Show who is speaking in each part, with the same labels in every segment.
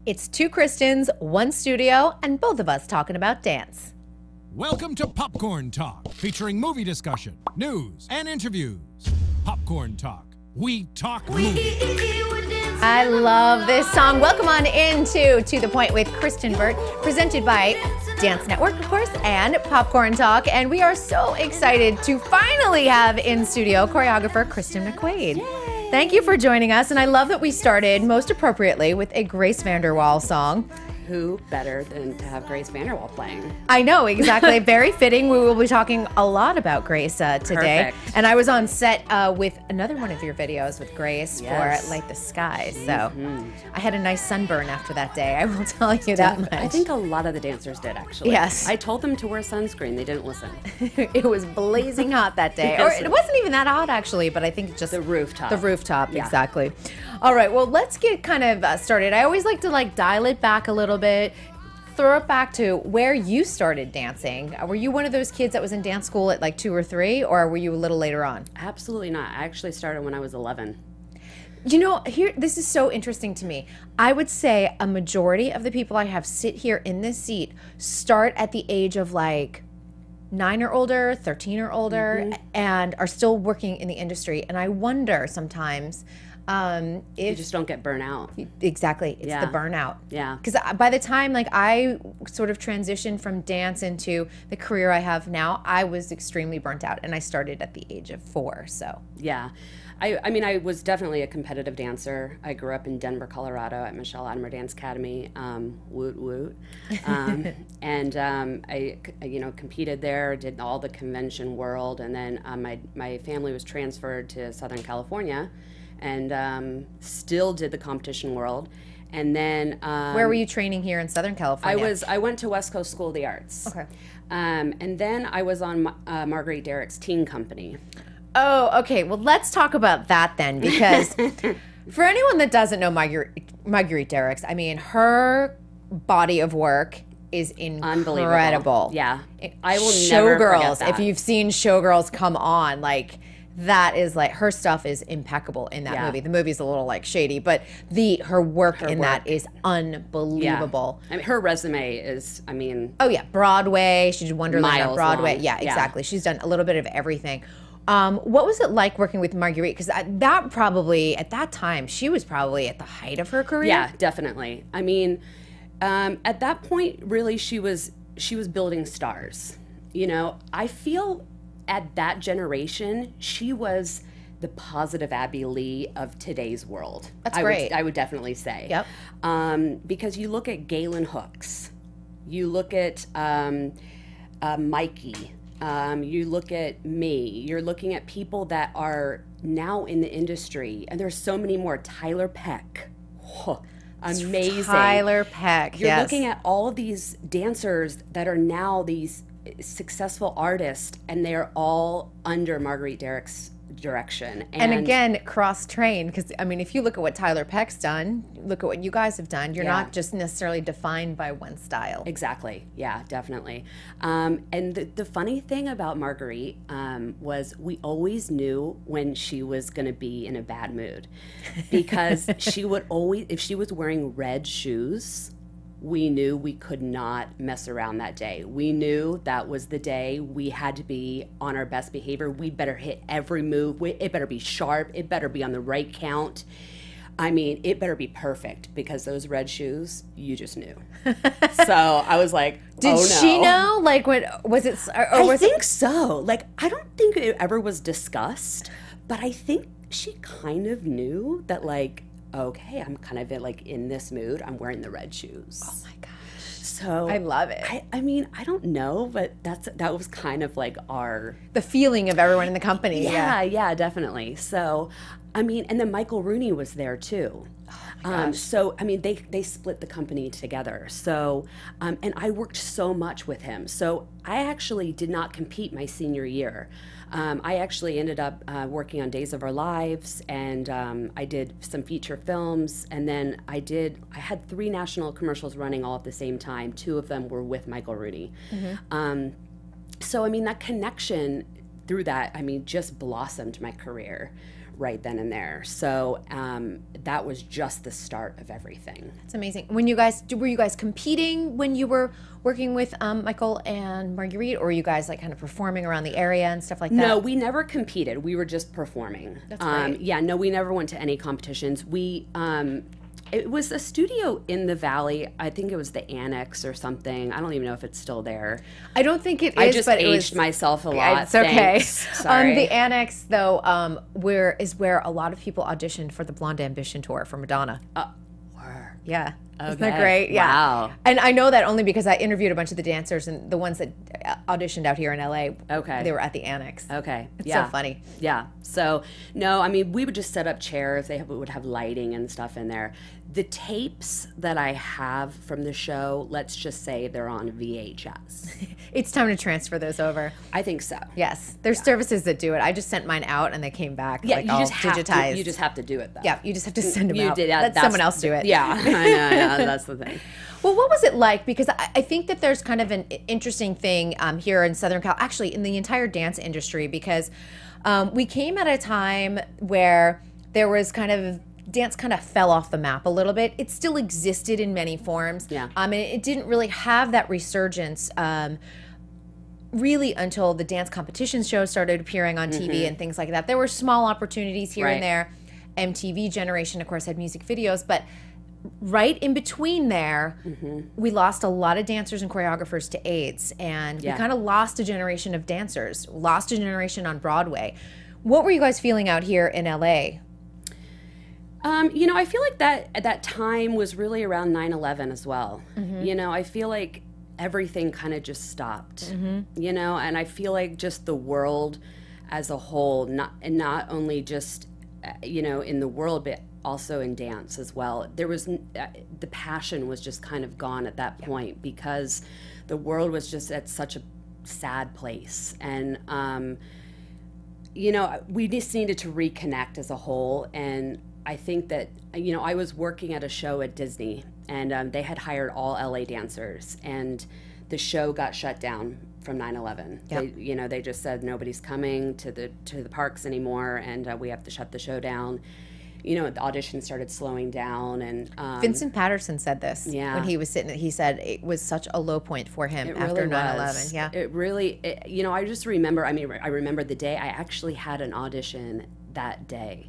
Speaker 1: It's two Kristins, one studio, and both of us talking about dance.
Speaker 2: Welcome to Popcorn Talk, featuring movie discussion, news, and interviews. Popcorn Talk. We talk movies.
Speaker 1: I love this song. Welcome on into To The Point with Kristin Burtt, presented by Dance Network, of course, and Popcorn Talk. And we are so excited to finally have in studio choreographer Kristin McQuaid. Yay. Thank you for joining us. And I love that we started most appropriately with a Grace VanderWaal song.
Speaker 3: Who better than to have Grace VanderWaal playing?
Speaker 1: I know, exactly. Very fitting. We will be talking a lot about Grace today.
Speaker 3: Perfect.
Speaker 1: And I was on set with another one of your videos with Grace for Light the Skies. So I had a nice sunburn after that day. I will tell you that much.
Speaker 3: I think a lot of the dancers did, actually.
Speaker 1: Yes.
Speaker 3: I told them to wear sunscreen. They didn't listen.
Speaker 1: It was blazing hot that day. Or it wasn't even that hot, actually, but I think just
Speaker 3: the rooftop.
Speaker 1: The rooftop, exactly. All right, well, let's get kind of started. I always like to dial it back a little bit, throw it back to where you started dancing. Were you one of those kids that was in dance school at like 2 or 3, or were you a little later on?
Speaker 3: Absolutely not. I actually started when I was 11.
Speaker 1: You know, this is so interesting to me. I would say a majority of the people I have sit here in this seat start at the age of like 9 or older, 13 or older, and are still working in the industry. And I wonder sometimes if
Speaker 3: you just don't get burnt out.
Speaker 1: Exactly, it's the burnout.
Speaker 3: Yeah.
Speaker 1: Because by the time I sort of transitioned from dance into the career I have now, I was extremely burnt out, and I started at the age of 4. So
Speaker 3: yeah. I mean, I was definitely a competitive dancer. I grew up in Denver, Colorado at Michelle Latimer Dance Academy, woot woot. And I competed there, did all the convention world, and then my family was transferred to Southern California, and still did the competition world. And then
Speaker 1: where were you training here in Southern California?
Speaker 3: I went to West Coast School of the Arts.
Speaker 1: Okay.
Speaker 3: And then I was on Marguerite Derrick's teen company.
Speaker 1: Oh, okay. Well, let's talk about that then, because for anyone that doesn't know Marguerite Derrick's, I mean, her body of work is incredible.
Speaker 3: Unbelievable. Yeah. I will never forget that.
Speaker 1: If you've seen Showgirls come on, that is her stuff is impeccable in that movie. The movie's a little shady, but her work that is unbelievable.
Speaker 3: Yeah. I mean, her resume is,
Speaker 1: oh yeah, Broadway. She did Wonderland on Broadway.
Speaker 3: Long.
Speaker 1: Yeah, exactly. She's done a little bit of everything. What was it like working with Marguerite? Because that probably, at that time, she was probably at the height of her career.
Speaker 3: Yeah, definitely. I mean, at that point, really, she was building stars. You know, I feel at that generation, she was the positive Abby Lee of today's world.
Speaker 1: That's great.
Speaker 3: I would definitely say.
Speaker 1: Yep.
Speaker 3: Because you look at Galen Hooks, you look at Mikey. You look at me, you're looking at people that are now in the industry, and there's so many more. Tyler Peck. Oh, amazing.
Speaker 1: Tyler Peck,
Speaker 3: You're looking at all of these dancers that are now these successful artists, and they're all under Marguerite Derrick's direction.
Speaker 1: And again, cross-trained, because, I mean, if you look at what Tyler Peck's done, look at what you guys have done, you're not just necessarily defined by one style.
Speaker 3: Exactly. Yeah, definitely. And the funny thing about Marguerite was we always knew when she was going to be in a bad mood, because she would always, if she was wearing red shoes, we knew we could not mess around that day. We knew that was the day we had to be on our best behavior. We better hit every move. It better be sharp. It better be on the right count. I mean, it better be perfect, because those red shoes, you just knew. So I was like,
Speaker 1: Did she know? What was it?
Speaker 3: I think so. I don't think it ever was discussed, but I think she kind of knew that, okay, I'm kind of in this mood. I'm wearing the red shoes.
Speaker 1: Oh my gosh.
Speaker 3: So
Speaker 1: I love it.
Speaker 3: I mean, I don't know, but that was kind of
Speaker 1: the feeling of everyone in the company.
Speaker 3: Yeah, definitely. So, I mean, and then Michael Rooney was there too.
Speaker 1: Oh
Speaker 3: so, I mean, they split the company together. So, and I worked so much with him. So I actually did not compete my senior year. I actually ended up working on Days of Our Lives, and I did some feature films, and then I had 3 national commercials running all at the same time. 2 of them were with Michael Rooney. So, I mean, that connection through that, I mean, just blossomed my career, right then and there. So that was just the start of everything.
Speaker 1: That's amazing. Were you guys competing when you were working with Michael and Marguerite, or were you guys like kind of performing around the area and stuff like that?
Speaker 3: No, we never competed. We were just performing.
Speaker 1: That's great.
Speaker 3: Yeah, no, we never went to any competitions. It was a studio in the Valley. I think it was the Annex or something. I don't even know if it's still there.
Speaker 1: I don't think it is.
Speaker 3: I just
Speaker 1: but
Speaker 3: aged myself a lot.
Speaker 1: It's okay.
Speaker 3: Sorry.
Speaker 1: The Annex, though, where a lot of people auditioned for the Blonde Ambition tour for Madonna. Yeah.
Speaker 3: Okay.
Speaker 1: Isn't that great? Yeah.
Speaker 3: Wow.
Speaker 1: And I know that only because I interviewed a bunch of the dancers, and the ones that auditioned out here in LA,
Speaker 3: okay,
Speaker 1: they were at the Annex.
Speaker 3: Okay.
Speaker 1: It's so funny.
Speaker 3: Yeah. So, no, I mean, we would just set up chairs. Would have lighting and stuff in there. The tapes that I have from the show, let's just say they're on VHS.
Speaker 1: It's time to transfer those over.
Speaker 3: I think so.
Speaker 1: Yes. There's services that do it. I just sent mine out and they came back
Speaker 3: you
Speaker 1: all
Speaker 3: just
Speaker 1: digitized.
Speaker 3: You just have to do it, though.
Speaker 1: Yeah, you just have to send them out.
Speaker 3: Let
Speaker 1: someone else do it.
Speaker 3: Yeah, I know, that's the thing.
Speaker 1: Well, what was it like? Because I think that there's kind of an interesting thing here in Southern Cal, actually in the entire dance industry, because we came at a time where there was dance kind of fell off the map a little bit. It still existed in many forms.
Speaker 3: Yeah.
Speaker 1: And it didn't really have that resurgence really until the dance competition shows started appearing on TV and things like that. There were small opportunities here and there. MTV generation, of course, had music videos, but right in between there, we lost a lot of dancers and choreographers to AIDS, and we kind of lost a generation of dancers, lost a generation on Broadway. What were you guys feeling out here in LA?
Speaker 3: I feel like that at that time was really around 9/11 as well. I feel like everything kind of just stopped, and I feel like just the world as a whole, not only just, in the world, but also in dance as well. There was, the passion was just kind of gone at that point because the world was just at such a sad place. And, we just needed to reconnect as a whole. And I think that, I was working at a show at Disney, and they had hired all LA dancers, and the show got shut down from 9/11.
Speaker 1: Yep.
Speaker 3: They just said nobody's coming to the parks anymore, and we have to shut the show down. The auditions started slowing down, and
Speaker 1: Vincent Patterson said this when he was sitting. He said it was such a low point for him after 9/11. Yeah,
Speaker 3: it really. I just remember. I remember the day I actually had an audition that day,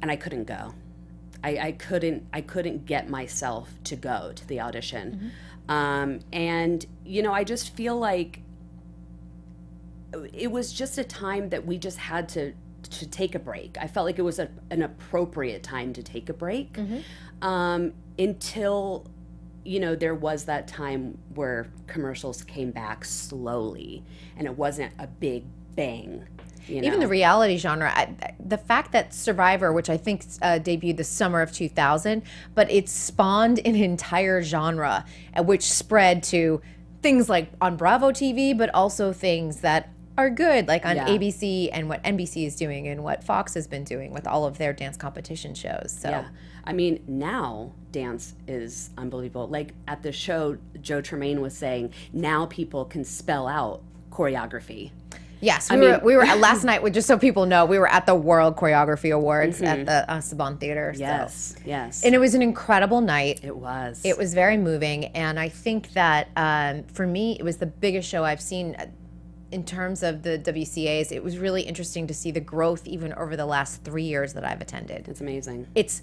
Speaker 3: and I couldn't go. I couldn't get myself to go to the audition, and I just feel like it was just a time that we just had to take a break. I felt like it was an appropriate time to take a break, until there was that time where commercials came back slowly, and it wasn't a big bang.
Speaker 1: Even the reality genre, the fact that Survivor, which I think debuted the summer of 2000, but it spawned an entire genre, which spread to things like on Bravo TV, but also things that are good, like on ABC and what NBC is doing and what Fox has been doing with all of their dance competition shows. So,
Speaker 3: now dance is unbelievable. Like at the show, Joe Tremaine was saying, now people can spell out choreography.
Speaker 1: Yes, we were last night. Just so people know, we were at the World Choreography Awards at the Saban Theater.
Speaker 3: Yes, yes,
Speaker 1: and it was an incredible night.
Speaker 3: It was.
Speaker 1: It was very moving, and I think that for me, it was the biggest show I've seen in terms of the WCAs. It was really interesting to see the growth even over the last 3 years that I've attended.
Speaker 3: It's amazing.
Speaker 1: It's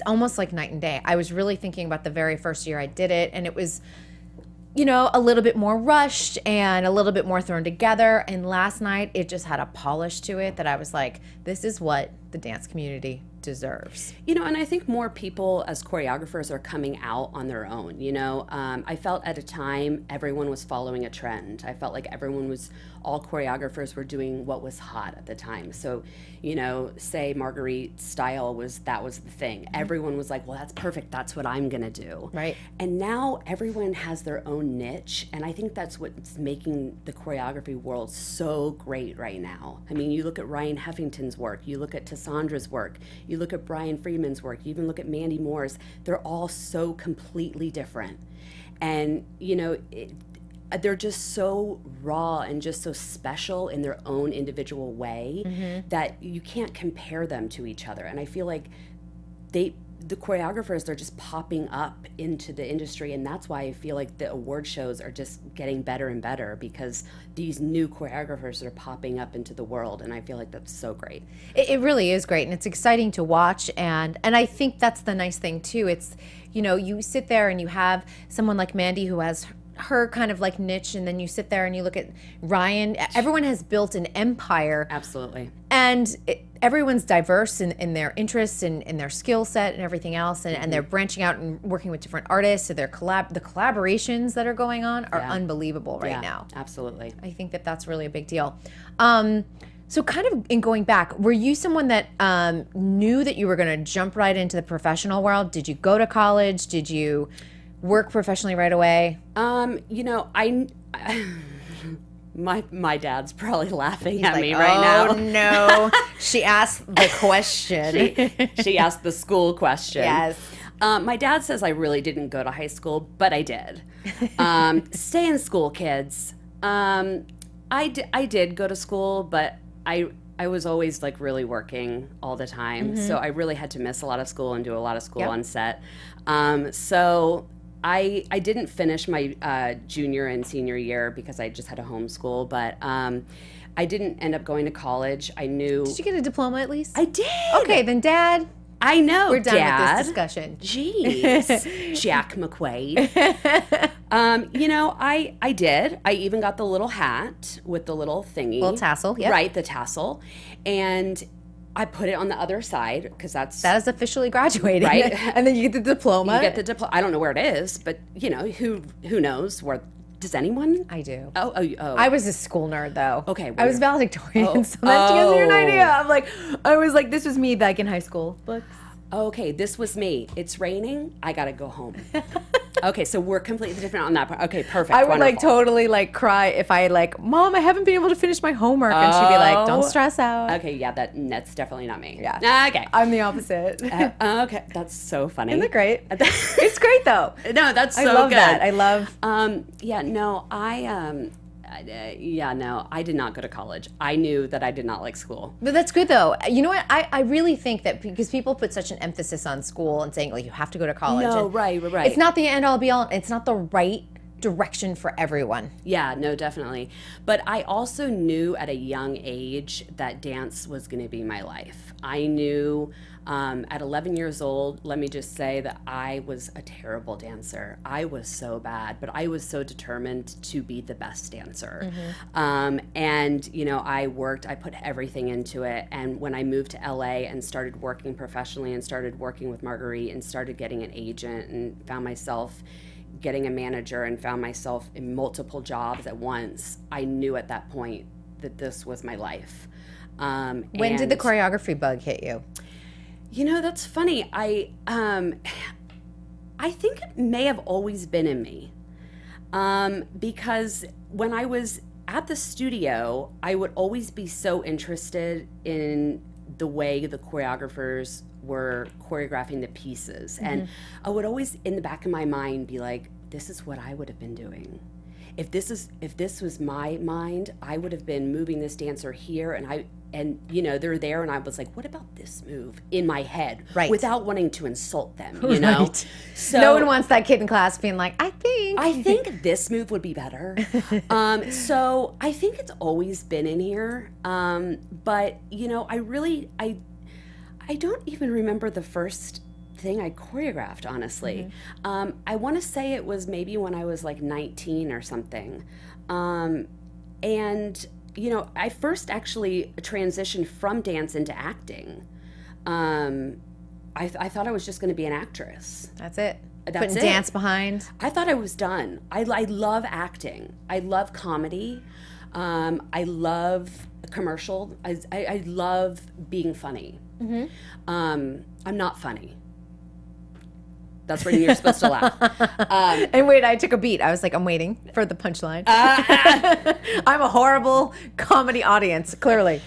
Speaker 1: almost like night and day. I was really thinking about the very first year I did it, and it was, a little bit more rushed and a little bit more thrown together. And last night, it just had a polish to it that I was like, this is what the dance community deserves.
Speaker 3: And I think more people as choreographers are coming out on their own. I felt at a time everyone was following a trend. I felt like all choreographers were doing what was hot at the time. So, say Marguerite's style was the thing. Everyone was like, well, that's perfect. That's what I'm going to do.
Speaker 1: Right.
Speaker 3: And now everyone has their own niche. And I think that's what's making the choreography world so great right now. You look at Ryan Heffington's work. You look at Tassandra's work. You look at Brian Friedman's work. You even look at Mandy Moore's. They're all so completely different. And, they're just so raw and just so special in their own individual way that you can't compare them to each other. And I feel like the choreographers, they're just popping up into the industry, and that's why I feel like the award shows are just getting better and better, because these new choreographers are popping up into the world, and I feel like that's so great.
Speaker 1: It really is great, and it's exciting to watch, and I think that's the nice thing too. It's, you know, you sit there and you have someone like Mandy who has her kind of like niche, and then you sit there and you look at Ryan. Everyone has built an empire.
Speaker 3: Absolutely.
Speaker 1: And everyone's diverse in their interests and in their skill set and everything else, and they're branching out and working with different artists. So the collaborations that are going on are unbelievable right now.
Speaker 3: Absolutely.
Speaker 1: I think that that's really a big deal. So kind of in going back, were you someone that knew that you were going to jump right into the professional world? Did you go to college? Did you work professionally right away?
Speaker 3: You know, my dad's probably laughing at
Speaker 1: like,
Speaker 3: me right now.
Speaker 1: Oh no, she asked the question.
Speaker 3: She asked the school question.
Speaker 1: Yes.
Speaker 3: My dad says I really didn't go to high school, but I did. Stay in school, kids. I did go to school, but I was always like really working all the time. So I really had to miss a lot of school and do a lot of school on set. So I didn't finish my junior and senior year because I just had to homeschool, but I didn't end up going to college. I knew.
Speaker 1: Did you get a diploma at least?
Speaker 3: I did.
Speaker 1: Okay, then Dad.
Speaker 3: I know,
Speaker 1: We're done
Speaker 3: Dad.
Speaker 1: with this discussion.
Speaker 3: Jeez, Jack McQuaid. You know, I did. I even got the little hat with the little thingy.
Speaker 1: Little tassel, yeah.
Speaker 3: Right, the tassel. And I put it on the other side because that
Speaker 1: is officially graduated.
Speaker 3: Right.
Speaker 1: And then you get the diploma.
Speaker 3: You get the diploma. I don't know where it is, but, you know, who knows where. Does anyone?
Speaker 1: I do.
Speaker 3: Oh.
Speaker 1: I was a school nerd, though.
Speaker 3: Okay.
Speaker 1: I was valedictorian, so that gives you an idea. I was like, this was me back in high school. Books.
Speaker 3: Okay, this was me. It's raining. I gotta go home. Okay, so we're completely different on that part. Okay, perfect.
Speaker 1: I would
Speaker 3: wonderful.
Speaker 1: like totally like cry if I like, Mom, I haven't been able to finish my homework, and she'd be like, don't stress out.
Speaker 3: Okay, yeah, that's definitely not me.
Speaker 1: Yeah.
Speaker 3: Okay.
Speaker 1: I'm the opposite.
Speaker 3: Okay, that's so funny.
Speaker 1: Isn't it great? It's great though.
Speaker 3: No, that's so
Speaker 1: I love
Speaker 3: good.
Speaker 1: that. I love.
Speaker 3: Yeah, no, I did not go to college. I knew that I did not like school.
Speaker 1: But that's good though. You know what? I really think that because people put such an emphasis on school and saying like you have to go to college.
Speaker 3: No,
Speaker 1: and
Speaker 3: right.
Speaker 1: It's not the end all be all. It's not the right direction for everyone.
Speaker 3: Yeah, no, definitely. But I also knew at a young age that dance was going to be my life. I knew at 11 years old, let me just say that I was a terrible dancer. I was so bad, but I was so determined to be the best dancer. And, you know, I put everything into it. And when I moved to LA and started working professionally and started working with Marguerite and started getting an agent and found myself getting a manager and found myself in multiple jobs at once, I knew at that point that this was my life.
Speaker 1: When did the choreography bug hit you?
Speaker 3: You know, that's funny. I think it may have always been in me, because when I was at the studio, I would always be so interested in the way the choreographers were choreographing the pieces, and I would always, in the back of my mind, be like, "This is what I would have been doing. If this was my mind, I would have been moving this dancer here, and you know, they're there, and I was like, what about this move in my head,
Speaker 1: right,
Speaker 3: without wanting to insult them, you know?
Speaker 1: Right.
Speaker 3: So
Speaker 1: no one wants that kid in class being like, I think
Speaker 3: this move would be better. So I think it's always been in here, but you know, I don't even remember the first thing I choreographed, honestly. I want to say it was maybe when I was like 19 or something. And, you know, I first actually transitioned from dance into acting. I thought I was just going to be an actress.
Speaker 1: That's it.
Speaker 3: That's
Speaker 1: Putting
Speaker 3: it.
Speaker 1: dance behind.
Speaker 3: I thought I was done. I love acting. I love comedy. I love commercial. I love being funny. I'm not funny. That's when you're supposed to laugh.
Speaker 1: And wait, I took a beat. I was like, I'm waiting for the punchline. I'm a horrible comedy audience, clearly.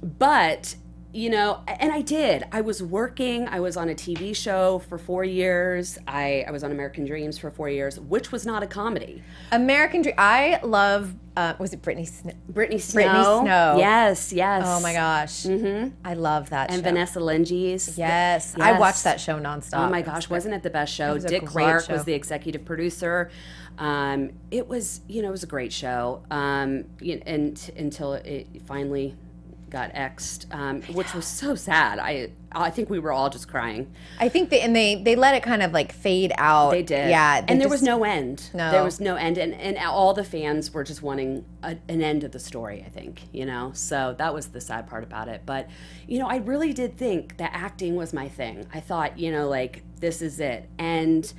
Speaker 3: But you know, and I did. I was working. I was on a TV show for 4 years. I was on American Dreams for 4 years, which was not a comedy.
Speaker 1: American Dream. I love. Was it Brittany Snow?
Speaker 3: Brittany Snow.
Speaker 1: Brittany Snow.
Speaker 3: Yes, yes.
Speaker 1: Oh my gosh. I love that show.
Speaker 3: And Vanessa Lenges.
Speaker 1: Yes. I watched that show nonstop.
Speaker 3: Oh my gosh, wasn't it the best show?
Speaker 1: was a
Speaker 3: Dick
Speaker 1: great
Speaker 3: Clark
Speaker 1: show.
Speaker 3: was the executive producer. It was, you know, it was a great show. And until it finally got X'd, which was so sad. I think we were all just crying.
Speaker 1: I think they let it kind of like fade out.
Speaker 3: They did.
Speaker 1: Yeah.
Speaker 3: And there was no end.
Speaker 1: No.
Speaker 3: There was no end. And all the fans were just wanting an end of the story, I think, you know? So that was the sad part about it. But, you know, I really did think that acting was my thing. I thought, you know, like, this is it. And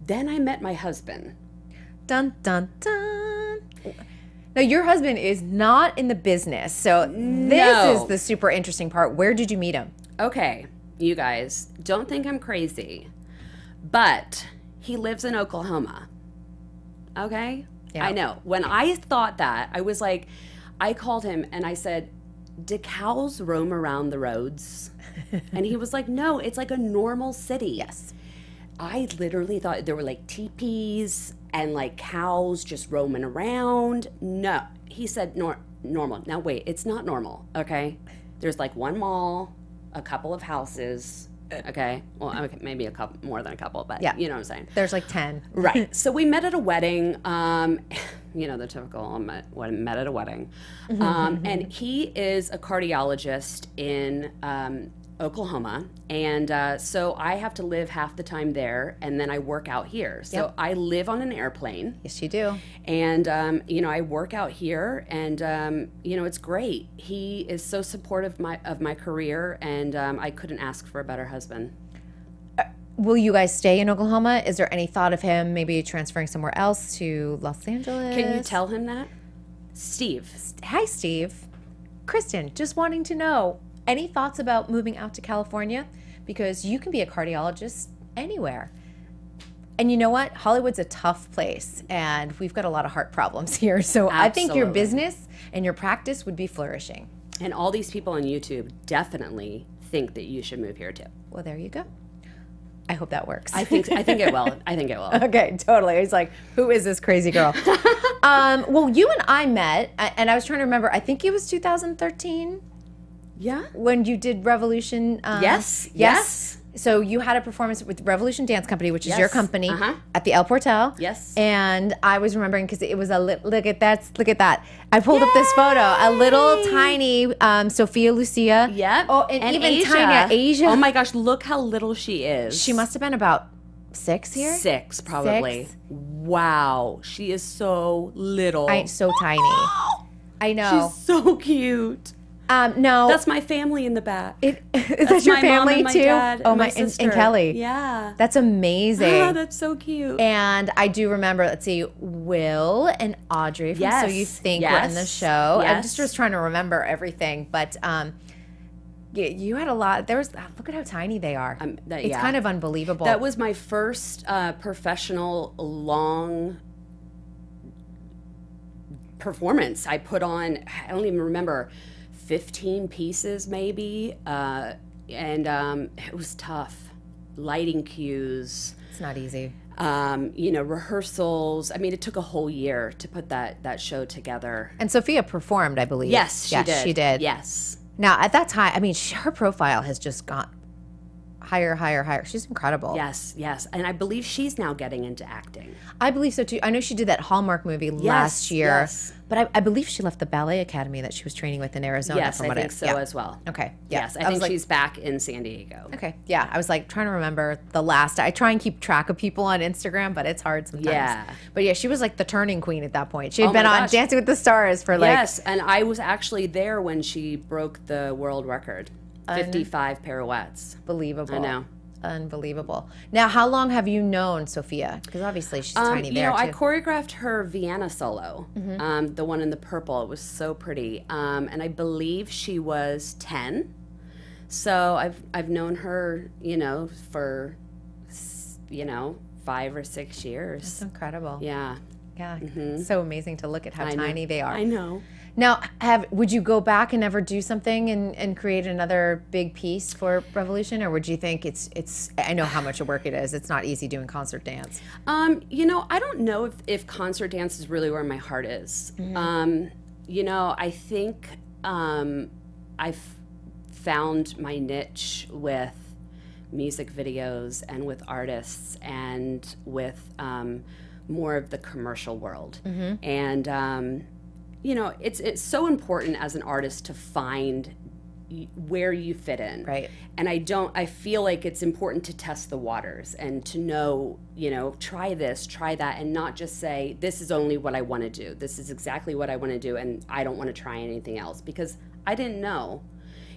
Speaker 3: then I met my husband.
Speaker 1: Dun, dun, dun. Now, your husband is not in the business, so this is the super interesting part. Where did you meet him?
Speaker 3: Okay, you guys, don't think I'm crazy, but he lives in Oklahoma. Okay?
Speaker 1: Yeah.
Speaker 3: I know. When I thought that, I was like, I called him and I said, do cows roam around the roads? And he was like, no, it's like a normal city.
Speaker 1: Yes.
Speaker 3: I literally thought there were like teepees and like cows just roaming around. No, he said normal. Now wait, it's not normal, okay? There's like one mall, a couple of houses, okay? Well, okay, maybe a couple, more than a couple, but
Speaker 1: yeah.
Speaker 3: You know what I'm saying.
Speaker 1: There's like 10.
Speaker 3: Right. So we met at a wedding, you know, the typical met at a wedding. And he is a cardiologist in Oklahoma, and so I have to live half the time there, and then I work out here. So
Speaker 1: Yep.
Speaker 3: I live on an airplane.
Speaker 1: Yes, you do.
Speaker 3: And you know, I work out here, and you know, it's great. He is so supportive of my career, and I couldn't ask for a better husband.
Speaker 1: Will you guys stay in Oklahoma? Is there any thought of him maybe transferring somewhere else to Los Angeles?
Speaker 3: Can you tell him that, Steve?
Speaker 1: Hi, Steve. Kristen, just wanting to know, any thoughts about moving out to California? Because you can be a cardiologist anywhere. And you know what? Hollywood's a tough place, and we've got a lot of heart problems here. So I think your
Speaker 3: Absolutely.
Speaker 1: business and your practice would be flourishing.
Speaker 3: And all these people on YouTube definitely think that you should move here too.
Speaker 1: Well, there you go. I hope that works.
Speaker 3: I think it will. I think it will.
Speaker 1: Okay, totally. He's like, who is this crazy girl? Well, you and I met, and I was trying to remember, I think it was 2013.
Speaker 3: Yeah.
Speaker 1: When you did Revolution.
Speaker 3: Yes.
Speaker 1: So you had a performance with Revolution Dance Company, which is your
Speaker 3: Yes.
Speaker 1: company,
Speaker 3: Uh-huh.
Speaker 1: at the El Portal.
Speaker 3: Yes.
Speaker 1: And I was remembering because it was look at that. I pulled up this photo, a little tiny Sophia Lucia.
Speaker 3: Yep.
Speaker 1: Oh, and even
Speaker 3: Asia.
Speaker 1: tinier Asia.
Speaker 3: Oh my gosh, look how little she is.
Speaker 1: She must have been about 6 here.
Speaker 3: 6 probably.
Speaker 1: 6?
Speaker 3: Wow, she is so little.
Speaker 1: So tiny. I know.
Speaker 3: She's so cute.
Speaker 1: No.
Speaker 3: That's my family in the back.
Speaker 1: Is
Speaker 3: That's
Speaker 1: that your
Speaker 3: my mom
Speaker 1: family
Speaker 3: and my
Speaker 1: too?
Speaker 3: dad
Speaker 1: Oh
Speaker 3: and my
Speaker 1: and
Speaker 3: sister.
Speaker 1: Kelly.
Speaker 3: Yeah.
Speaker 1: That's amazing.
Speaker 3: Ah, that's so cute.
Speaker 1: And I do remember, let's see, Will and Audrey from
Speaker 3: Yes.
Speaker 1: So You Think were in the
Speaker 3: Yes.
Speaker 1: show. I
Speaker 3: Yes.
Speaker 1: just was trying to remember everything. But you had a lot. Look at how tiny they are. It's
Speaker 3: yeah.
Speaker 1: kind of unbelievable.
Speaker 3: That was my first professional long performance. I put on, I don't even remember, 15 pieces maybe. And it was tough. Lighting cues.
Speaker 1: It's not easy.
Speaker 3: You know, rehearsals. I mean, it took a whole year to put that show together.
Speaker 1: And Sophia performed, I believe.
Speaker 3: Yes, she did.
Speaker 1: She did.
Speaker 3: Yes.
Speaker 1: Now, at that time, I mean, her profile has just gone higher. She's incredible.
Speaker 3: Yes, yes. And I believe she's now getting into acting.
Speaker 1: I believe so too. I know she did that Hallmark movie last year.
Speaker 3: Yes.
Speaker 1: But I believe she left the ballet academy that she was training with in Arizona.
Speaker 3: Yes,
Speaker 1: from
Speaker 3: I
Speaker 1: what
Speaker 3: think so
Speaker 1: yeah.
Speaker 3: as well.
Speaker 1: Okay. Yeah.
Speaker 3: Yes, I think
Speaker 1: was like,
Speaker 3: she's back in San Diego.
Speaker 1: okay. Yeah. I was like trying to remember the last. I try and keep track of people on Instagram, but it's hard sometimes.
Speaker 3: Yeah.
Speaker 1: But yeah, she was like the turning queen at that point. She had
Speaker 3: Oh
Speaker 1: been
Speaker 3: my
Speaker 1: on
Speaker 3: gosh.
Speaker 1: Dancing with the Stars for like.
Speaker 3: Yes, and I was actually there when she broke the world record. 55 pirouettes.
Speaker 1: Unbelievable.
Speaker 3: I know.
Speaker 1: Unbelievable. Now, how long have you known Sophia? Because obviously she's tiny
Speaker 3: You
Speaker 1: there
Speaker 3: know,
Speaker 1: too.
Speaker 3: I choreographed her Vienna solo, the one in the purple. It was so pretty, and I believe she was 10. So I've known her, you know, for 5 or 6 years.
Speaker 1: It's incredible.
Speaker 3: Yeah,
Speaker 1: Yeah. It's so amazing to look at how
Speaker 3: I know.
Speaker 1: tiny they are.
Speaker 3: I know.
Speaker 1: Now, would you go back and ever do something and create another big piece for Revolution, or would you think it's? I know how much work it is. It's not easy doing concert dance.
Speaker 3: You know, I don't know if concert dance is really where my heart is. You know, I think I've found my niche with music videos and with artists and with more of the commercial world. And you know, it's so important as an artist to find where you fit in.
Speaker 1: Right.
Speaker 3: And I feel like it's important to test the waters and to know, you know, try this, try that, and not just say, this is only what I want to do. This is exactly what I want to do, and I don't want to try anything else, because I didn't know,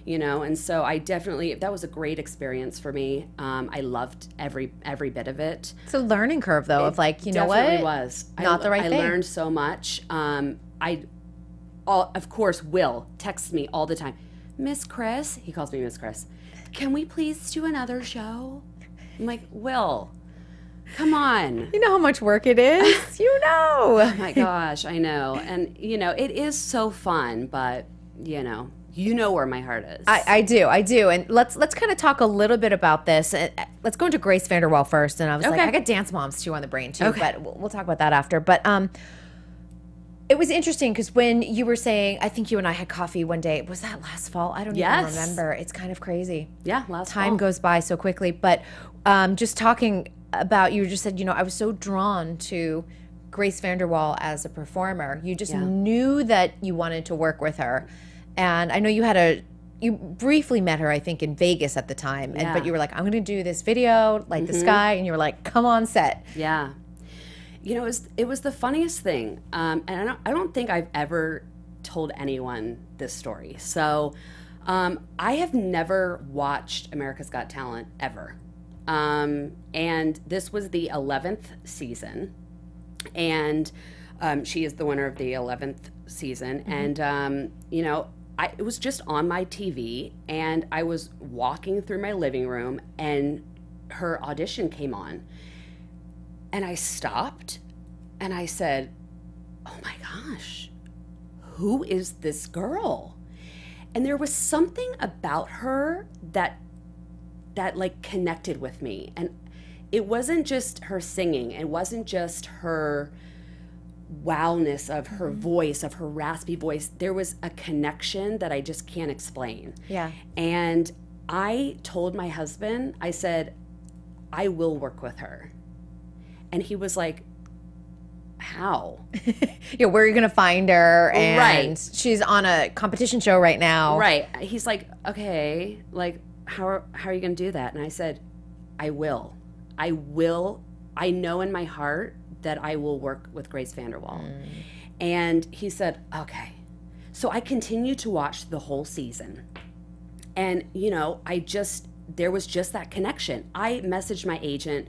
Speaker 3: you know. And so that was a great experience for me. I loved every bit of it.
Speaker 1: It's a learning curve, though, of like, you know what?
Speaker 3: Definitely was.
Speaker 1: Not the right thing.
Speaker 3: I learned so much. Of course, Will texts me all the time. Miss Chris, he calls me Miss Chris, can we please do another show? I'm like, Will, come on.
Speaker 1: You know how much work it is. You know.
Speaker 3: Oh my gosh, I know. And, you know, it is so fun, but, you know where my heart is.
Speaker 1: I do. And let's kind of talk a little bit about this. Let's go into Grace VanderWaal first. And I was like, I got Dance Moms too on the brain too, but we'll talk about that after. But it was interesting because when you were saying, I think you and I had coffee one day. Was that last fall? I don't even remember. It's kind of crazy.
Speaker 3: Yeah, last fall.
Speaker 1: Time goes by so quickly. But just talking about, you just said, you know, I was so drawn to Grace VanderWaal as a performer. You just knew that you wanted to work with her. And I know you briefly met her, I think, in Vegas at the time. But you were like, I'm going to do this video, Light the Sky. And you were like, come on set.
Speaker 3: Yeah. You know, it was the funniest thing, and I don't think I've ever told anyone this story. So, I have never watched America's Got Talent ever, and this was the 11th season, and she is the winner of the 11th season, and you know, it was just on my TV, and I was walking through my living room, and her audition came on. And I stopped and I said, oh my gosh, who is this girl? And there was something about her that like connected with me. And it wasn't just her singing. It wasn't just her wowness of her voice, of her raspy voice. There was a connection that I just can't explain. Yeah. And I told my husband, I said, I will work with her. And he was like, how?
Speaker 1: Yeah, where are you going to find her? And she's on a competition show right now.
Speaker 3: Right. He's like, okay, like, how are you going to do that? And I said, I will. I know in my heart that I will work with Grace VanderWaal. And he said, okay. So I continued to watch the whole season. And, you know, there was just that connection. I messaged my agent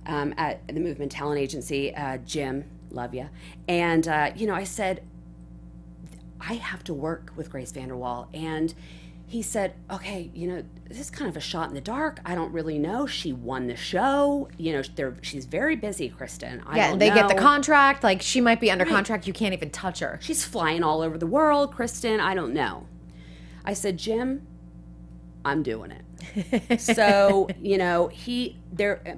Speaker 3: at the Movement Talent Agency, Jim, love ya. And, you know, I said, I have to work with Grace VanderWaal. And he said, okay, you know, this is kind of a shot in the dark. I don't really know. She won the show. You know, she's very busy, Kristen. I don't
Speaker 1: they
Speaker 3: know.
Speaker 1: get the contract. Like, she might be under contract. You can't even touch her.
Speaker 3: She's flying all over the world, Kristen. I don't know. I said, Jim, I'm doing it. So, you know,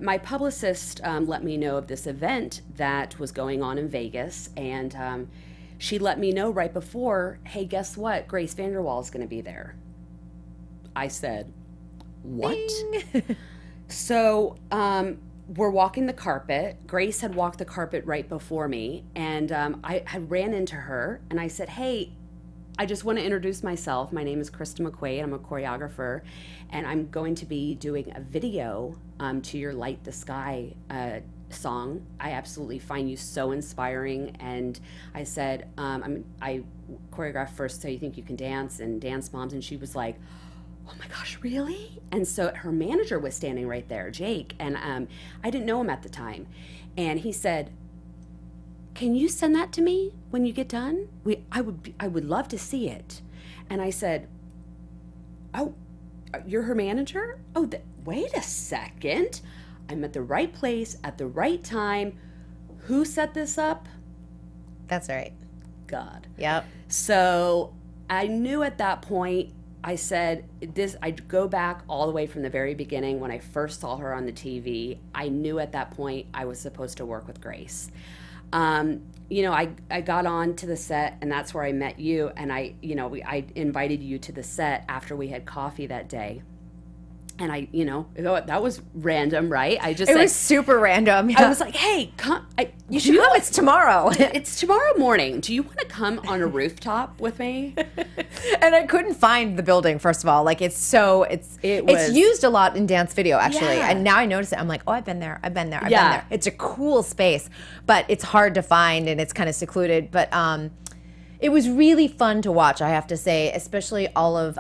Speaker 3: my publicist let me know of this event that was going on in Vegas, and she let me know right before, hey, guess what? Grace VanderWaal is going to be there. I said, what? So we're walking the carpet. Grace had walked the carpet right before me, and I had ran into her, and I said, hey, I just want to introduce myself. My name is Kristin McQuaid. I'm a choreographer, and I'm going to be doing a video to your Light the Sky song. I absolutely find you so inspiring. And I said, I choreographed First So You Think You Can Dance and Dance Moms, and she was like, oh my gosh, really? And so her manager was standing right there, Jake, and I didn't know him at the time. And he said, can you send that to me when you get done? I would love to see it. And I said, oh, you're her manager? Oh, wait a second. I'm at the right place at the right time. Who set this up?
Speaker 1: That's right.
Speaker 3: God.
Speaker 1: Yep.
Speaker 3: So I knew at that point, I said this, I'd go back all the way from the very beginning when I first saw her on the TV. I knew at that point I was supposed to work with Grace. You know, I got on to the set, and that's where I met you, and I invited you to the set after we had coffee that day. And I, that was random, right?
Speaker 1: It was super random. Yeah.
Speaker 3: I was like, hey, come.
Speaker 1: You should come. It's tomorrow.
Speaker 3: It's tomorrow morning. Do you want to come on a rooftop with me?
Speaker 1: And I couldn't find the building, first of all. Like, it's used a lot in dance video, actually.
Speaker 3: Yeah.
Speaker 1: And now I notice it. I'm like, oh, I've been there. I've been there. It's a cool space, but it's hard to find, and it's kind of secluded. But it was really fun to watch, I have to say, especially all of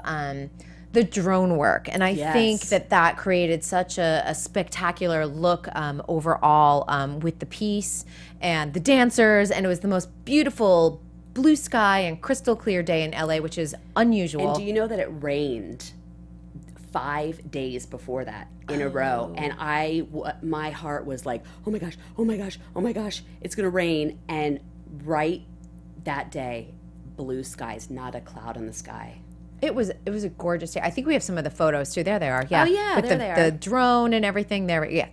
Speaker 1: the drone work. And I think that created such a spectacular look overall with the piece and the dancers. And it was the most beautiful blue sky and crystal clear day in LA, which is unusual.
Speaker 3: And do you know that it rained 5 days before that in a row? And my heart was like, oh my gosh, oh my gosh, oh my gosh, it's gonna rain. And right that day, blue skies, not a cloud in the sky.
Speaker 1: It was a gorgeous day. I think we have some of the photos too. There they are. Yeah.
Speaker 3: Oh yeah,
Speaker 1: with the drone and everything there. Yeah.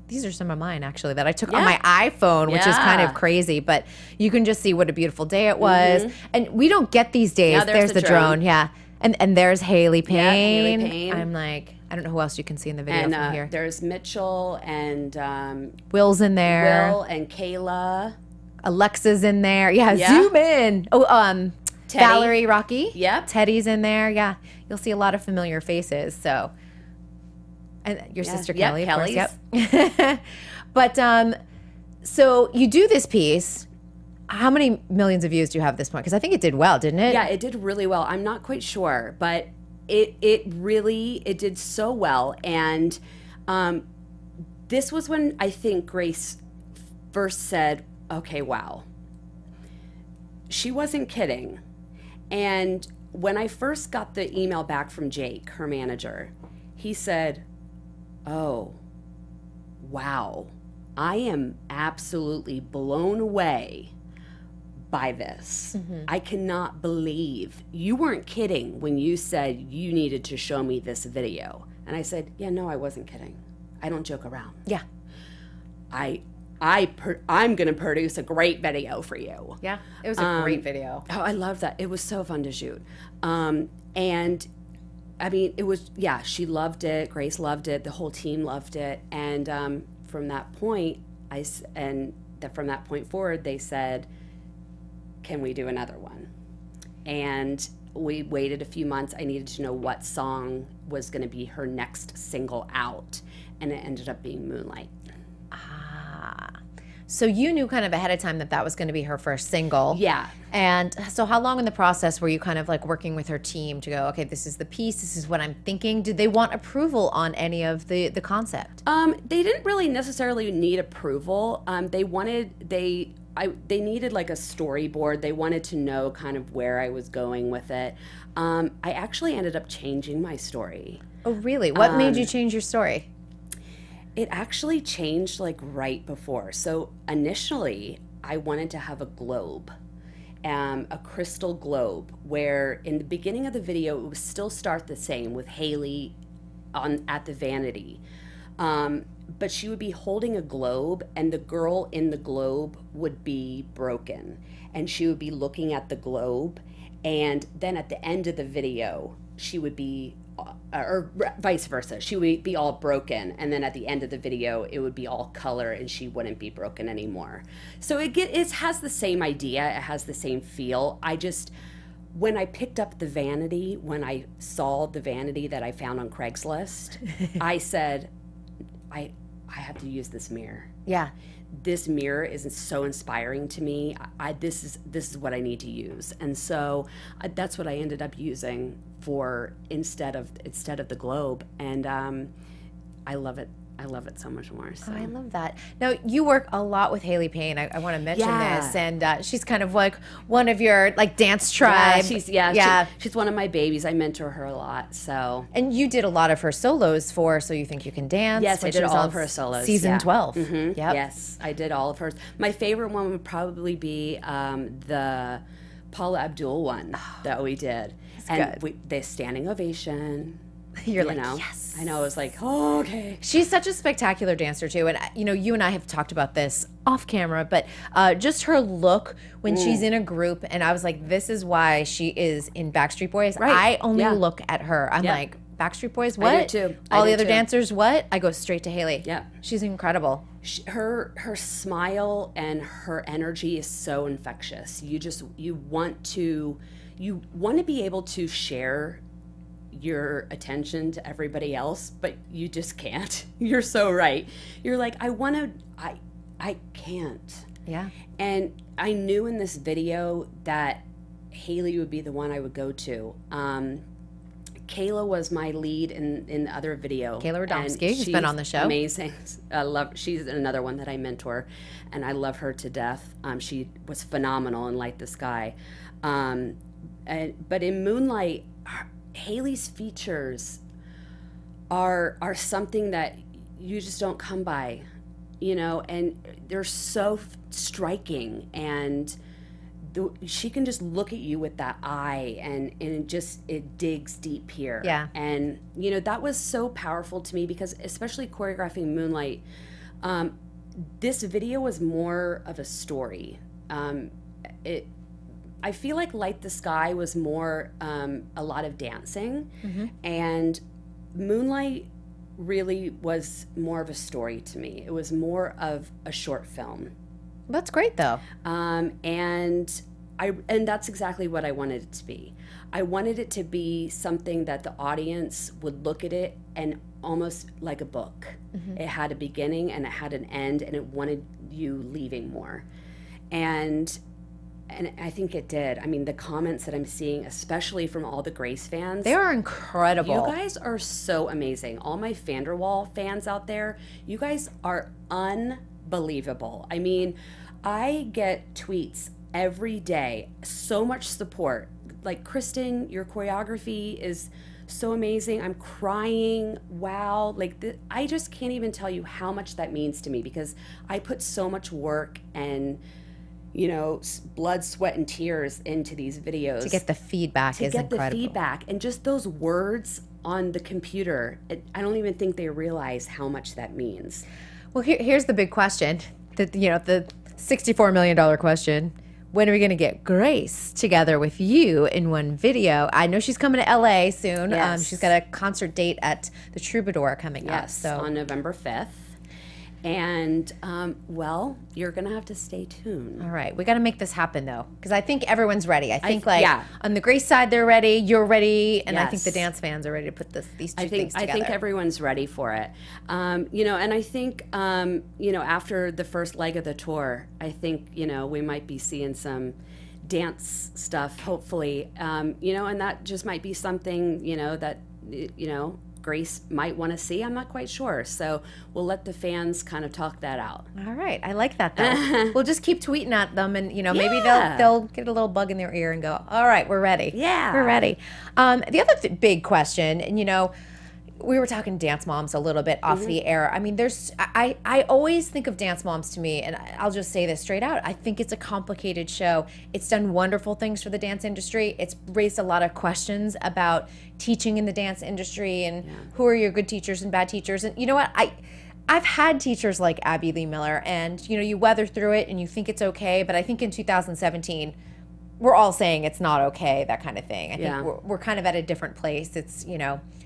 Speaker 1: These are some of mine actually that I took on my iPhone, which is kind of crazy, but you can just see what a beautiful day it was. And we don't get these days.
Speaker 3: Now there's the drone.
Speaker 1: Yeah. And there's Haley Payne.
Speaker 3: Yeah, Haley Payne.
Speaker 1: I'm like, I don't know who else you can see in the video from here.
Speaker 3: There's Mitchell and
Speaker 1: Will's in there.
Speaker 3: Will and Kayla.
Speaker 1: Alexa's in there. Yeah. Zoom in. Oh,
Speaker 3: Teddy.
Speaker 1: Valerie, Rocky.
Speaker 3: Yep.
Speaker 1: Teddy's in there. Yeah. You'll see a lot of familiar faces. So, and your sister Kelly, of course. Yep. But, so you do this piece. How many millions of views do you have at this point? Because I think it did well, didn't it?
Speaker 3: Yeah, it did really well. I'm not quite sure, but it did so well. And this was when I think Grace first said, okay, wow. She wasn't kidding. And when I first got the email back from Jake, her manager, he said, oh, wow, I am absolutely blown away by this. I cannot believe you weren't kidding when you said you needed to show me this video. And I said, yeah, no, I wasn't kidding. I don't joke around.
Speaker 1: Yeah.
Speaker 3: I'm going to produce a great video for you.
Speaker 1: Yeah, it was a great video.
Speaker 3: Oh, I love that. It was so fun to shoot. And I mean, it was, she loved it. Grace loved it. The whole team loved it. And from that point, from that point forward, they said, can we do another one? And we waited a few months. I needed to know what song was going to be her next single out. And it ended up being Moonlight.
Speaker 1: So you knew kind of ahead of time that was going to be her first single.
Speaker 3: Yeah. And
Speaker 1: so how long in the process were you kind of like working with her team to go, okay, this is the piece, this is what I'm thinking? Did they want approval on any of the concept?
Speaker 3: They didn't really necessarily need approval. They needed like a storyboard. They wanted to know kind of where I was going with it. I actually ended up changing my story.
Speaker 1: Oh, really? What made you change your story?
Speaker 3: It actually changed like right before. So initially, I wanted to have a globe, a crystal globe, where in the beginning of the video, it would still start the same with Haley at the vanity. But she would be holding a globe, and the girl in the globe would be broken. And she would be looking at the globe, and then at the end of the video, she would be or vice versa. She would be all broken, and then at the end of the video, it would be all color, and she wouldn't be broken anymore. So it has the same idea. It has the same feel. When I picked up the vanity, when I saw the vanity that I found on Craigslist, I said, I have to use this mirror.
Speaker 1: Yeah.
Speaker 3: This mirror is so inspiring to me. This is what I need to use, and so that's what I ended up using for instead of the globe, and I love it. I love it so much more. So.
Speaker 1: Oh, I love that. Now, you work a lot with Haley Payne. I want to mention this. And she's kind of like one of your like dance tribe.
Speaker 3: She's one of my babies. I mentor her a lot. So.
Speaker 1: And you did a lot of her solos for So You Think You Can Dance.
Speaker 3: Yes, I did all of her solos.
Speaker 1: Season 12.
Speaker 3: Mm-hmm. Yep. Yes, I did all of hers. My favorite one would probably be the Paula Abdul one that we did. The standing ovation.
Speaker 1: You're like, yes.
Speaker 3: I know. I was like, oh, okay.
Speaker 1: She's such a spectacular dancer, too. And, you and I have talked about this off camera, but just her look when she's in a group. And I was like, this is why she is in Backstreet Boys. Right. I only look at her. I'm like, Backstreet Boys, what?
Speaker 3: I do, too.
Speaker 1: All the other dancers, what? I go straight to Haley.
Speaker 3: Yeah.
Speaker 1: She's incredible.
Speaker 3: Her smile and her energy is so infectious. You want to be able to share your attention to everybody else, but you just can't. You're so right. You're like, I can't.
Speaker 1: Yeah.
Speaker 3: And I knew in this video that Haley would be the one I would go to. Kayla was my lead in the other video.
Speaker 1: Kayla Radomski, who's been on the show.
Speaker 3: Amazing. She's another one that I mentor, and I love her to death. She was phenomenal in Light the Sky. But in Moonlight, Haley's features are something that you just don't come by, and they're so striking, and she can just look at you with that eye, and it digs deep here.
Speaker 1: Yeah. And
Speaker 3: that was so powerful to me, because especially choreographing Moonlight, this video was more of a story. I feel like Light the Sky was more a lot of dancing, and Moonlight really was more of a story to me. It was more of a short film.
Speaker 1: That's great, though.
Speaker 3: And that's exactly what I wanted it to be. I wanted it to be something that the audience would look at it and almost like a book. It had a beginning and it had an end, and it wanted you leaving more. And I think it did. I mean, the comments that I'm seeing, especially from all the Grace fans.
Speaker 1: They are incredible.
Speaker 3: You guys are so amazing. All my VanderWaal fans out there, you guys are unbelievable. I mean, I get tweets every day, so much support. Like, Kristyn, your choreography is so amazing. I'm crying. Wow. Like, I just can't even tell you how much that means to me, because I put so much work and blood, sweat, and tears into these videos.
Speaker 1: To get the feedback is incredible.
Speaker 3: The feedback, and just those words on the computer, I don't even think they realize how much that means.
Speaker 1: Well, here's the big question, the $64 million question. When are we going to get Grace together with you in one video? I know she's coming to LA soon.
Speaker 3: Yes.
Speaker 1: She's got a concert date at the Troubadour coming up.
Speaker 3: So on November 5th. And, well, you're going to have to stay tuned.
Speaker 1: All right. We got to make this happen, though, because I think everyone's ready. I think, on the Grace side, they're ready. You're ready. And I think the dance fans are ready to put these two things together.
Speaker 3: I think everyone's ready for it. And I think, after the first leg of the tour, I think, we might be seeing some dance stuff, hopefully. And that just might be something, that, Grace might want to see. I'm not quite sure. So we'll let the fans kind of talk that out.
Speaker 1: All right. I like that, though. We'll just keep tweeting at them, and, maybe they'll get a little bug in their ear and go, all right, we're ready.
Speaker 3: Yeah.
Speaker 1: We're ready. The other big question, and, we were talking dance moms a little bit off the air. I mean, I always think of dance moms, to me, and I'll just say this straight out. I think it's a complicated show. It's done wonderful things for the dance industry. It's raised a lot of questions about teaching in the dance industry and who are your good teachers and bad teachers. And you know what? I've had teachers like Abby Lee Miller, and you weather through it and you think it's okay. But I think in 2017, we're all saying it's not okay, that kind of thing. I think we're kind of at a different place. It's,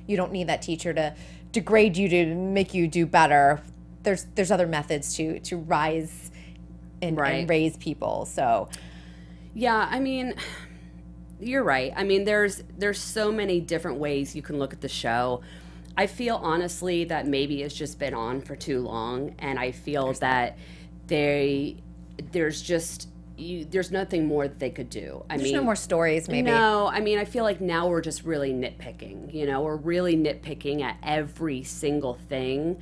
Speaker 1: you don't need that teacher to degrade you to make you do better. There's other methods to rise and raise people. So,
Speaker 3: yeah, I mean, you're right. I mean, there's so many different ways you can look at the show. I feel honestly that maybe it's just been on for too long, and I feel that there's just there's nothing more that they could do.
Speaker 1: There's no more stories, maybe.
Speaker 3: No, I mean, I feel like now we're just really nitpicking. You know, we're really nitpicking at every single thing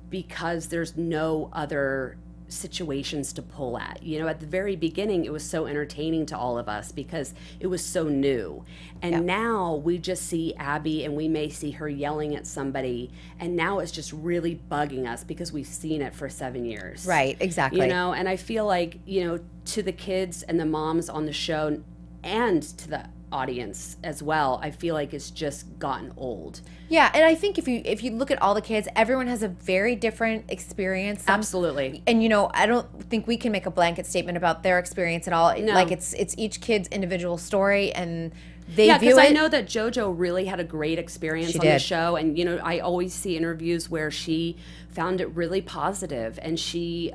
Speaker 3: because there's no other situations to pull at. You know, at the very beginning, it was so entertaining to all of us because it was so new. And now we just see Abby and we may see her yelling at somebody, and now it's just really bugging us because we've seen it for 7 years.
Speaker 1: Right, exactly.
Speaker 3: You know, and I feel like, you know, to the kids and the moms on the show and to the audience as well, I feel like it's just gotten old.
Speaker 1: Yeah, and I think if you look at all the kids, everyone has a very different experience.
Speaker 3: Absolutely.
Speaker 1: And you know, I don't think we can make a blanket statement about their experience at all.
Speaker 3: No.
Speaker 1: Like it's each kid's individual story, and they
Speaker 3: yeah,
Speaker 1: view it.
Speaker 3: because I know that JoJo really had a great experience on the
Speaker 1: did.
Speaker 3: show, and you know, I always see interviews where she found it really positive, and she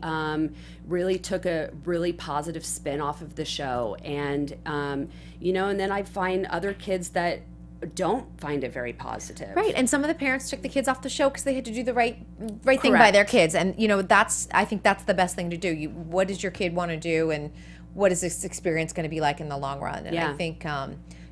Speaker 3: really took a really positive spin off of the show, and you know, and then I find other kids that don't find it very positive.
Speaker 1: Right, and some of the parents took the kids off the show because they had to do the right thing by their kids, and you know, I think that's the best thing to do. What does your kid want to do, and what is this experience going to be like in the long run? And I think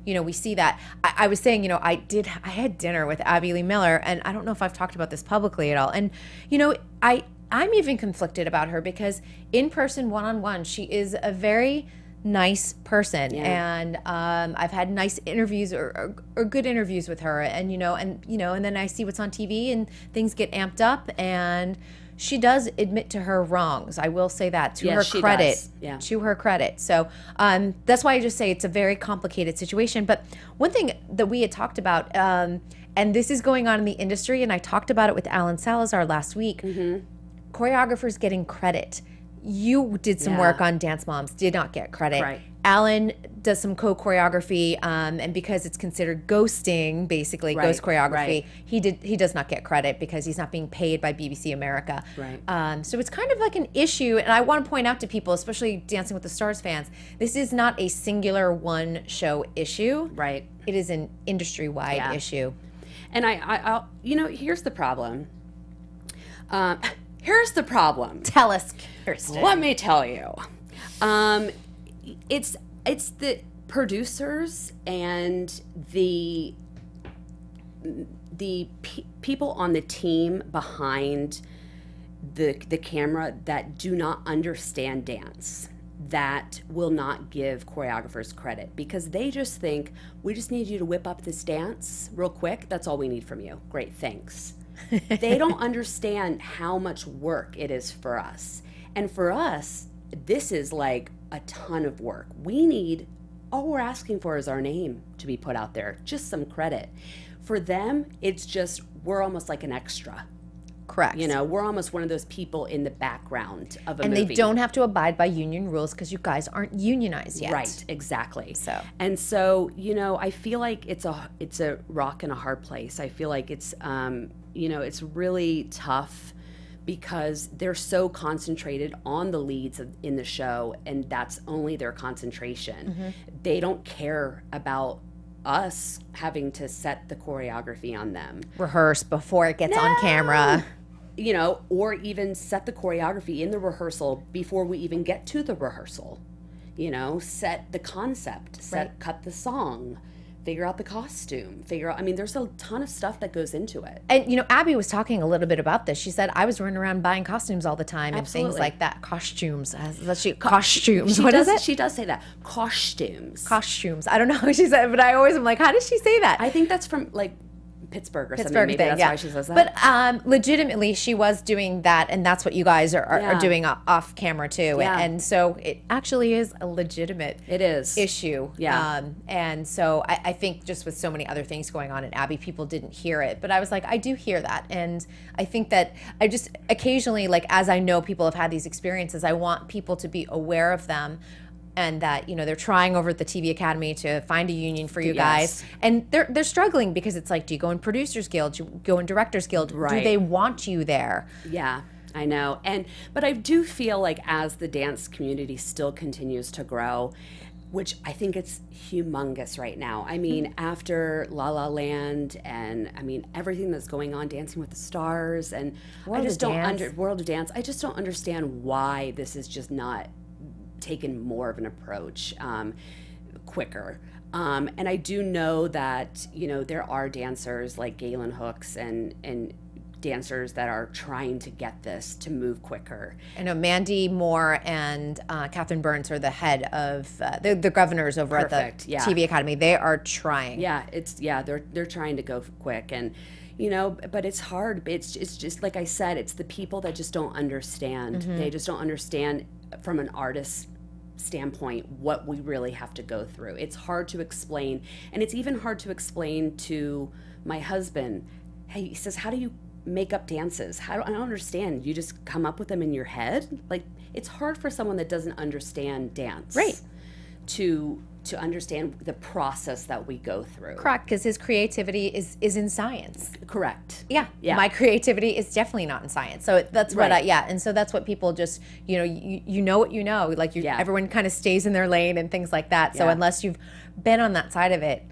Speaker 1: you know, we see that. I was saying, you know, I had dinner with Abby Lee Miller, and I don't know if I've talked about this publicly at all. And you know, I'm even conflicted about her because in person, one-on-one, she is a very nice person, and I've had nice interviews or good interviews with her, and you know, and then I see what's on TV and things get amped up, and she does admit to her wrongs. I will say that to her credit.
Speaker 3: Yeah.
Speaker 1: To her credit. So that's why I just say it's a very complicated situation. But one thing that we had talked about, and this is going on in the industry, and I talked about it with Alan Salazar last week. Choreographers getting credit. You did some work on Dance Moms, did not get credit.
Speaker 3: Right.
Speaker 1: Alan does some co-choreography, and because it's considered ghosting, basically ghost choreography, he does not get credit because he's not being paid by BBC America.
Speaker 3: Right.
Speaker 1: So it's kind of like an issue, and I want to point out to people, especially Dancing with the Stars fans, this is not a singular one show issue.
Speaker 3: Right.
Speaker 1: It is an industry-wide issue. And
Speaker 3: I you know, here's the problem. Here's the problem.
Speaker 1: Tell us, Kristyn.
Speaker 3: Let me tell you. It's the producers and the people on the team behind the camera that do not understand dance, that will not give choreographers credit because they just think, we just need you to whip up this dance real quick. That's all we need from you. Great, thanks. They don't understand how much work it is for us. And for us, this is like a ton of work. We need, all we're asking for is our name to be put out there, just some credit. For them, it's just, we're almost like an extra.
Speaker 1: Correct.
Speaker 3: You know, we're almost one of those people in the background of a
Speaker 1: movie.
Speaker 3: movie.
Speaker 1: And they don't have to abide by union rules because you guys aren't unionized yet.
Speaker 3: Right, exactly.
Speaker 1: So,
Speaker 3: you know, I feel like it's a rock and a hard place. I feel like it's, you know, it's really tough because they're so concentrated on the leads in the show, and that's only their concentration. They don't care about us having to set the choreography on them.
Speaker 1: Rehearse before it gets on camera.
Speaker 3: You know, or even set the choreography in the rehearsal before we even get to the rehearsal. You know, set the concept, cut the song, figure out the costume, I mean, there's a ton of stuff that goes into it.
Speaker 1: And, you know, Abby was talking a little bit about this. She said, I was running around buying costumes all the time and things like that. Costumes. Costumes. What is it?
Speaker 3: She does say that. Costumes.
Speaker 1: Costumes. I don't know how she said it, but I always am like, how does she say that?
Speaker 3: I think that's from, like, Pittsburgh or something. Maybe that's why she says that.
Speaker 1: But legitimately, she was doing that, and that's what you guys are doing off camera too. And so it actually is a legitimate issue. And so I think just with so many other things going on in Abby, people didn't hear it. But I was like, I do hear that. And I think that I just occasionally, like, as I know people have had these experiences, I want people to be aware of them. And that, you know, they're trying over at the TV Academy to find a union for you guys. And they're struggling because it's like, do you go in Producers Guild? Do you go in Directors Guild?
Speaker 3: Right.
Speaker 1: Do they want you there?
Speaker 3: Yeah, I know. But I do feel like as the dance community still continues to grow, which I think it's humongous right now. I mean, after La La Land and, I mean, everything that's going on, Dancing with the Stars, and
Speaker 1: World of Dance,
Speaker 3: I just don't understand why this is just not taken more of an approach quicker. And I do know that, you know, there are dancers like Galen Hooks and dancers that are trying to get this to move quicker.
Speaker 1: I know Mandy Moore and Catherine Burns are the head of the governors over at the TV Academy. They are trying.
Speaker 3: Yeah, they're trying to go quick, and you know, but it's hard. It's just like I said, it's the people that just don't understand. They just don't understand from an artist standpoint what we really have to go through. It's hard to explain, and it's even hard to explain to my husband. Hey, he says, how do you make up dances? I don't understand. You just come up with them in your head? Like, it's hard for someone that doesn't understand dance,
Speaker 1: right,
Speaker 3: to understand the process that we go through.
Speaker 1: Correct, because his creativity is in science.
Speaker 3: Correct.
Speaker 1: Yeah. My creativity is definitely not in science. So that's what and so that's what people just, you know, you know what you know, like everyone kind of stays in their lane and things like that. So unless you've been on that side of it,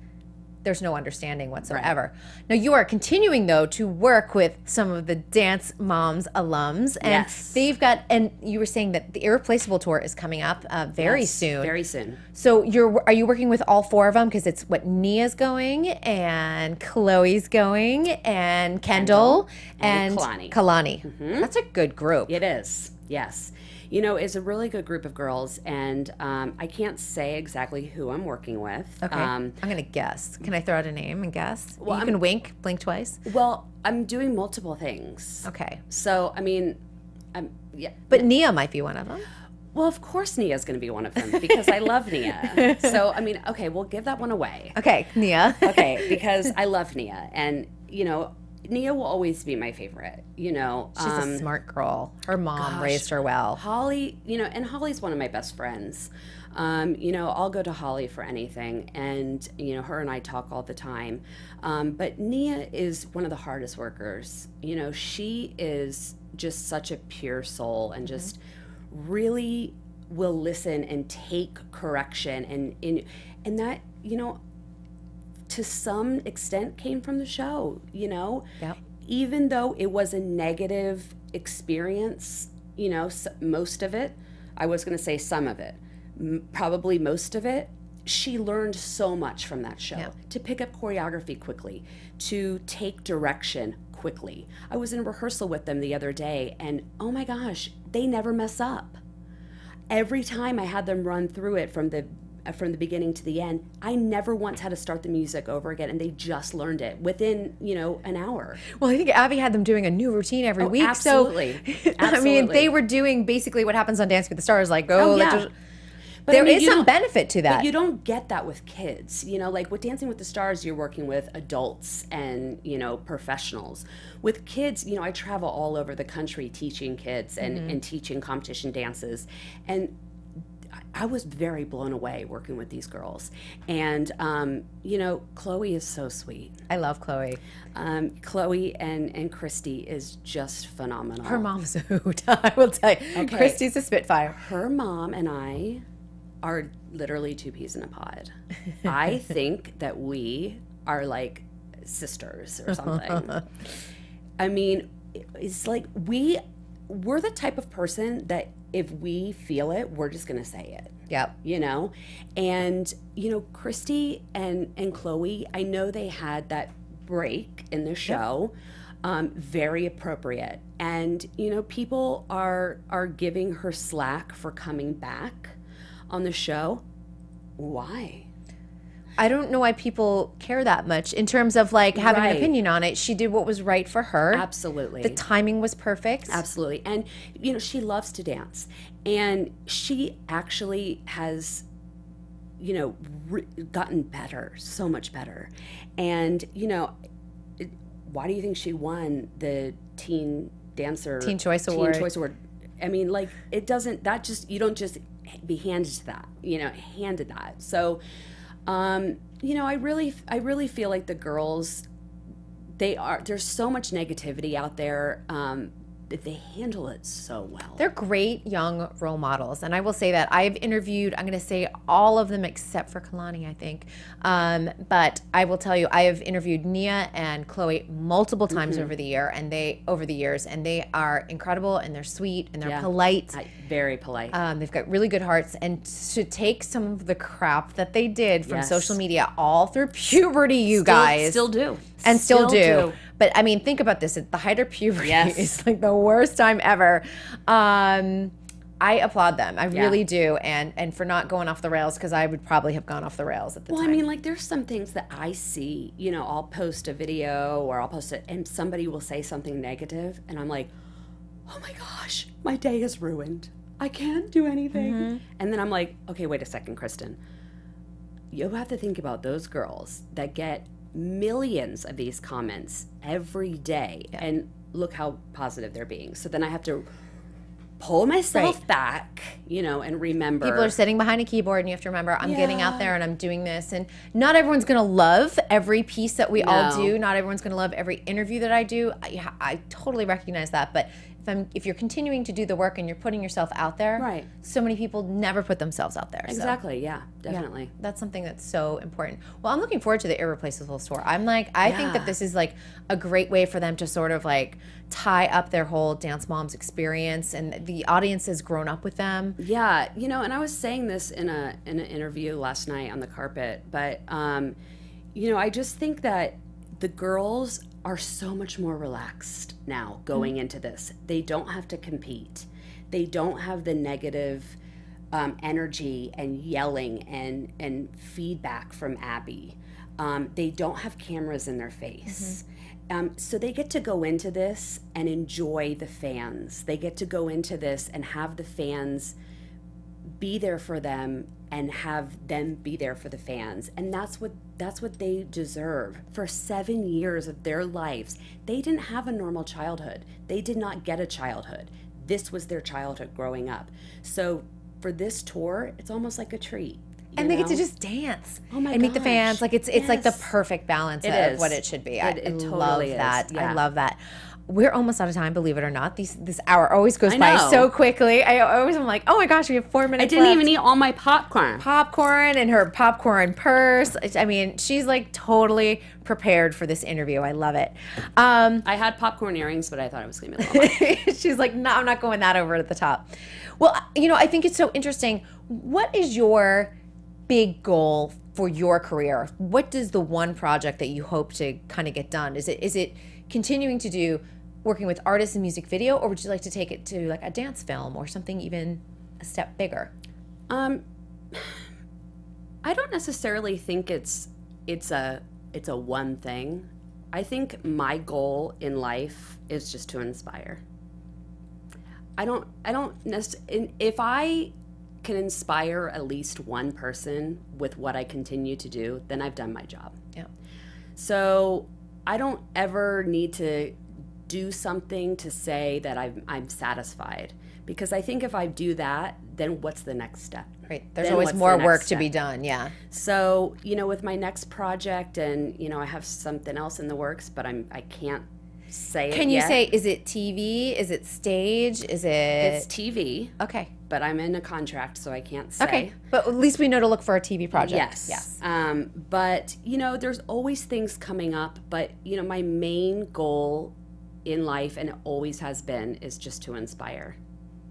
Speaker 1: there's no understanding whatsoever. Right. Now, you are continuing, though, to work with some of the Dance Moms alums. And they've got, and you were saying that the Irreplaceable Tour is coming up very soon. Very soon. So are you working with all 4 of them? Because it's what, Nia's going, and Chloe's going, and Kendall, and Kalani. That's a good group.
Speaker 3: It is, yes. You know, it's a really good group of girls, and I can't say exactly who I'm working with.
Speaker 1: Okay, I'm going to guess. Can I throw out a name and guess? Well, you can blink twice.
Speaker 3: Well, I'm doing multiple things.
Speaker 1: Okay.
Speaker 3: So, I mean,
Speaker 1: But Nia might be one of them.
Speaker 3: Well, of course Nia's going to be one of them, because I love Nia. So, I mean, okay, we'll give that one away.
Speaker 1: Okay, Nia.
Speaker 3: Okay, because I love Nia, and, you know, Nia will always be my favorite, you know.
Speaker 1: She's a smart girl. Her mom raised her well.
Speaker 3: Holly, you know, and Holly's one of my best friends. You know, I'll go to Holly for anything, and, you know, her and I talk all the time. But Nia is one of the hardest workers. You know, she is just such a pure soul, and just really will listen and take correction, and that, you know, to some extent came from the show, you know?
Speaker 1: Yep.
Speaker 3: Even though it was a negative experience, you know, most of it, I was going to say some of it, probably most of it, she learned so much from that show. To pick up choreography quickly, to take direction quickly. I was in a rehearsal with them the other day, and oh my gosh, they never mess up. Every time I had them run through it from the beginning to the end, I never once had to start the music over again, and they just learned it within, you know, an hour.
Speaker 1: Well, I think Abby had them doing a new routine every week.
Speaker 3: Absolutely.
Speaker 1: So, I mean, they were doing basically what happens on Dancing with the Stars, like,
Speaker 3: but
Speaker 1: there is some benefit to that.
Speaker 3: But you don't get that with kids. You know, like with Dancing with the Stars, you're working with adults and, you know, professionals. With kids, you know, I travel all over the country teaching kids and teaching competition dances. And I was very blown away working with these girls. And, you know, Chloe is so sweet.
Speaker 1: I love Chloe.
Speaker 3: Chloe and Kristi is just phenomenal.
Speaker 1: Her mom's a hoot, I will tell you. Okay. Kristi's a spitfire.
Speaker 3: Her mom and I are literally 2 peas in a pod. I think that we are like sisters or something. I mean, it's like we're the type of person that if we feel it, we're just gonna say it.
Speaker 1: Yep.
Speaker 3: You know? And, you know, Kristi and Chloe, I know they had that break in the show, very appropriate. And, you know, people are giving her slack for coming back on the show. Why?
Speaker 1: I don't know why people care that much in terms of like having an opinion on it. She did what was right for her.
Speaker 3: Absolutely.
Speaker 1: The timing was perfect.
Speaker 3: Absolutely. And, you know, she loves to dance. And she actually has, you know, gotten better, so much better. And, you know, why do you think she won the Teen Choice Award? I mean, like, it doesn't, that just, you don't just be handed that, you know, handed that. So, you know, I really feel like the girls, there's so much negativity out there, they handle it so well.
Speaker 1: They're great young role models. And I will say that I've interviewed, I'm going to say all of them except for Kalani, I think. But I will tell you, I have interviewed Nia and Chloe multiple times over the years, and they are incredible, and they're sweet, and they're polite.
Speaker 3: Very polite.
Speaker 1: They've got really good hearts. And to take some of the crap that they did from social media all through puberty, you guys.
Speaker 3: Still do.
Speaker 1: And still do. But I mean, think about this. At the height of puberty is like the worst time ever. I applaud them. I really do. And for not going off the rails, because I would probably have gone off the rails at the time.
Speaker 3: Well, I mean, like, there's some things that I see, you know, I'll post a video or I'll post it and somebody will say something negative and I'm like, oh my gosh, my day is ruined. I can't do anything. And then I'm like, okay, wait a second, Kristen. You have to think about those girls that get millions of these comments every day and look how positive they're being. So then I have to pull myself back, you know, and remember.
Speaker 1: People are sitting behind a keyboard and you have to remember, I'm getting out there and I'm doing this. And not everyone's going to love every piece that we all do. Not everyone's going to love every interview that I do. I totally recognize that. But if you're continuing to do the work and you're putting yourself out there, so many people never put themselves out there.
Speaker 3: Exactly, yeah, definitely.
Speaker 1: That's something that's so important. Well, I'm looking forward to the Irreplaceable tour. I'm like, I think that this is like a great way for them to sort of like tie up their whole Dance Moms experience, and the audience has grown up with them.
Speaker 3: Yeah, you know, and I was saying this in an interview last night on the carpet, but you know, I just think that the girls are so much more relaxed now going into this. They don't have to compete. They don't have the negative energy and yelling and feedback from Abby. They don't have cameras in their face. So they get to go into this and enjoy the fans. They get to go into this and have the fans be there for them and have them be there for the fans. And that's what they deserve. For 7 years of their lives, they didn't have a normal childhood. They did not get a childhood. This was their childhood growing up. So for this tour, it's almost like a treat.
Speaker 1: And they get to just dance and meet the fans. Like it's like the perfect balance of what it should be. I totally love that. I love that. We're almost out of time, believe it or not. This hour always goes by so quickly. I always am like, oh my gosh, we have 4 minutes
Speaker 3: left. I didn't even eat all my popcorn.
Speaker 1: Popcorn and her popcorn purse. I mean, she's like totally prepared for this interview. I love it.
Speaker 3: I had popcorn earrings, but I thought it was going to be a little much.
Speaker 1: She's like, no, I'm not going that over at the top. Well, you know, I think it's so interesting. What is your big goal for your career? What does the one project that you hope to kind of get done? Is it continuing to do working with artists in music video, or would you like to take it to like a dance film or something even a step bigger?
Speaker 3: I don't necessarily think it's a one thing. I think my goal in life is just to inspire. If I can inspire at least one person with what I continue to do, then I've done my job.
Speaker 1: Yeah.
Speaker 3: So I don't ever need to do something to say that I'm satisfied, because I think if I do that, then what's the next step?
Speaker 1: Right. There's always more work to be done. Yeah.
Speaker 3: So, you know, with my next project, and you know, I have something else in the works, but I can't say it yet.
Speaker 1: Can you say, is it TV? Is it stage? Is it?
Speaker 3: It's TV.
Speaker 1: Okay.
Speaker 3: But I'm in a contract, so I can't say.
Speaker 1: Okay. But at least we know to look for a TV project.
Speaker 3: Yes. But, you know, there's always things coming up. But, you know, my main goal in life, and it always has been, is just to inspire.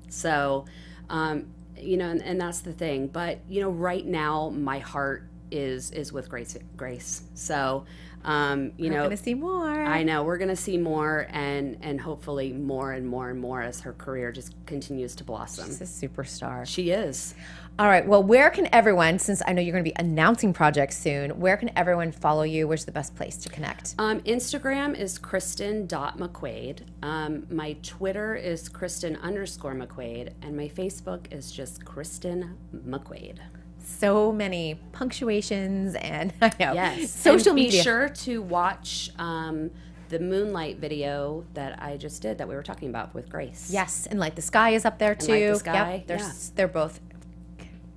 Speaker 3: So, you know, and that's the thing. But, you know, right now, my heart is with Grace. So, you know,
Speaker 1: we're going to see more.
Speaker 3: I know we're going to see more, and hopefully more and more and more as her career just continues to blossom.
Speaker 1: She's a superstar.
Speaker 3: She is.
Speaker 1: All right. Well, where can everyone, since I know you're going to be announcing projects soon, where can everyone follow you? Where's the best place to connect?
Speaker 3: Instagram is Kristin.McQuaid. My Twitter is Kristin_McQuaid, and my Facebook is just Kristin McQuaid.
Speaker 1: So many punctuations and
Speaker 3: yes.
Speaker 1: Social
Speaker 3: media.
Speaker 1: Be
Speaker 3: sure to watch the Moonlight video that I just did that we were talking about with Grace.
Speaker 1: Yes, and Light the Sky is up there too.
Speaker 3: Light the Sky.
Speaker 1: Yep, they're both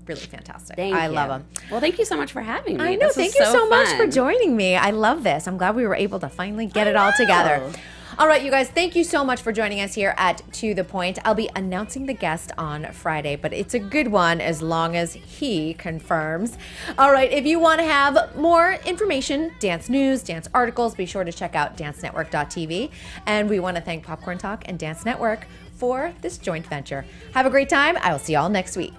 Speaker 1: really fantastic.
Speaker 3: I
Speaker 1: love them.
Speaker 3: Well, thank you so much for having me.
Speaker 1: I know. Thank you so much for joining me. I love this. I'm glad we were able to finally get it all together. All right, you guys, thank you so much for joining us here at To The Point. I'll be announcing the guest on Friday, but it's a good one as long as he confirms. All right, if you want to have more information, dance news, dance articles, be sure to check out dancenetwork.tv. And we want to thank Popcorn Talk and Dance Network for this joint venture. Have a great time. I will see y'all next week.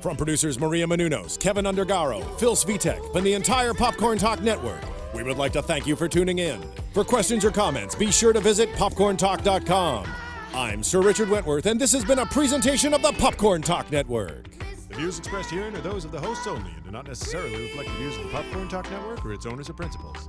Speaker 2: From producers Maria Menounos, Kevin Undergaro, Phil Svitek, and the entire Popcorn Talk Network, we would like to thank you for tuning in. For questions or comments, be sure to visit popcorntalk.com. I'm Sir Richard Wentworth, and this has been a presentation of the Popcorn Talk Network.
Speaker 4: The views expressed herein are those of the hosts only and do not necessarily reflect the views of the Popcorn Talk Network or its owners or principals.